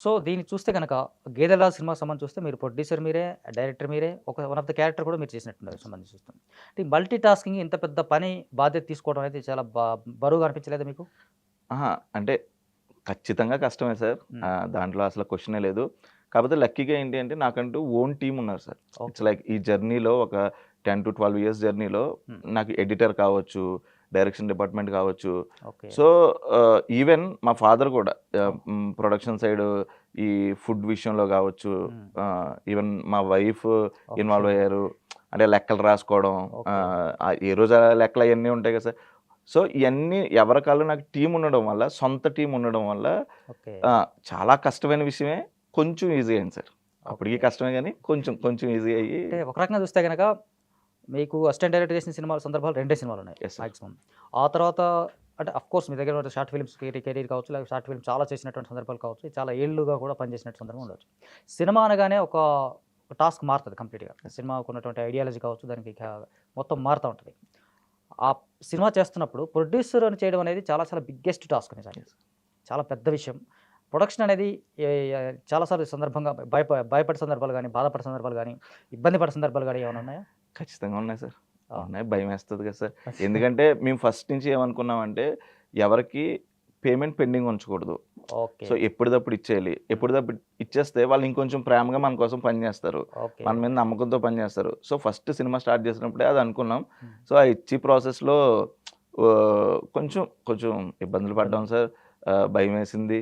So, దీన్ని చూస్తే గనక 'గేదెల' సినిమాకి సంబంధించి చూస్తే మీరు ప్రొడ్యూసర్ మీరే, డైరెక్టర్ మీరే, వన్ ఆఫ్ ద క్యారెక్టర్ కూడా మీరు చేసినట్టున్నారు సంబంధించి చూస్తే. అంటే మల్టీ టాస్కింగ్ ఇంత పెద్ద పని బాధ్యత తీసుకోవడం అనేది చాలా బరువుగా అనిపించలేదా మీకు? అహా! అంటే ఖచ్చితంగా కష్టమే సార్. హ్మ్. దాంట్లో అసలు క్వెషనే లేదు. కాపోతే లక్కీగా ఏంటి అంటే నాకంటూ ఓన్ టీమ్ ఉన్నారు సార్. It's okay. లైక్ ఈ జర్నీలో ఒక 10-12 ఇయర్స్ జర్నీలో హ్మ్. నాకు ఎడిటర్ కావచ్చు, డైరెక్షన్ డిపార్ట్‌మెంట్ కావచ్చు. ఓకే. సో, ఈవెన్ మా ఫాదర్ కూడా ఓహ్! ప్రొడక్షన్ సైడ్ ఈ ఫుడ్ విషయంలో కావచ్చు, హ్మ్. ఈవెన్ మా వైఫ్ ఓకే. ఇన్వాల్వ్ అయ్యారు. అంటే లెక్కలు రాసుకోవడం, ఓకే. ఏ రోజు ఆ లెక్కలు అయన్నీ ఉంటాయి కదా సార్. సో, ఇయన్నీ ఎవరికాళ్ళు నాకు టీమ్ ఉండడం వల్ల, సొంత టీమ్ ఉండడం వల్ల ఓకే. చాలా కష్టమైన విషయమే. కొంచెం ఈజీ అయింది సార్. అప్పటికి ఓకే. కష్టమే గానీ కొంచెం, కొంచెం ఈజీ అయ్యి అంటే ఒక రకంగా చూస్తే గనక మీకు అసిస్టెంట్ డైరెక్టర్ చేసిన సినిమాల సందర్భాలు 2 సినిమాలున్నాయి యెస్ సార్. మాక్సిమం. ఆ తర్వాత అంటే ఆఫ్‌కోర్స్ మీ దగ్గర ఉన్న షార్ట్ ఫిల్మ్స్ కెరీర్ కావచ్చు, లేకపోతే షార్ట్ ఫిల్మ్ చాలా చేసినటువంటి సందర్భాలు కావచ్చు, చాలా ఏళ్లుగా కూడా పనిచేసినటువంటి సందర్భం ఉండొచ్చు. సినిమా అనగానే ఒక టాస్క్ మారుతది కంప్లీట్‌గా. సినిమాకున్నటువంటి ఐడియాలజీ కావచ్చు, దానికి మొత్తం మారుతా ఉంటది. ఆ సినిమా చేస్తున్నప్పుడు ప్రొడ్యూసర్ అని చేయడం అనేది చాలా చాలా బిగ్గెస్ట్ టాస్క్ నిజంగా. యెస్. చాలా పెద్ద విషయం. ప్రొడక్షన్ అనేది ఎ య చాలా సార్లు సందర్భంగా భయపడే సందర్భాలు గాని, బాధపడే సందర్భాలు గాని, ఇబ్బంది పడే సందర్భాలు గాని ఏమైనా ఉన్నాయా? ఖచ్చితంగా ఉన్నాయి సార్. ఆ! ఉన్నాయి. భయమేస్తది కదా సార్. ఎందుకంటే మేము ఫస్ట్ నుంచి ఏమనుకున్నామంటే ఎవరికీ పేమెంట్ పెండింగ్ ఉంచకూడదు. ఓకే. సో, ఎప్పటిదప్పుడు ఇచ్చేయాలి. హ్మ్. ఎప్పటిదప్పుడు ఇచ్చేస్తే వాళ్ళు ఇంకొంచెం ప్రేమగా మన కోసం పని చేస్తారు. ఓకే. మన మీద నమ్మకంతో పని చేస్తారు. సో, ఫస్ట్ సినిమా స్టార్ట్ చేసినప్పుడే అది అనుకున్నాం. హ్మ్. సో, ఆ ఇచ్చి ప్రాసెస్‌లో కొంచెం, కొంచెం ఇబ్బందులు ఇబ్బంది. పడ్డాం సార్. భయమేసింది.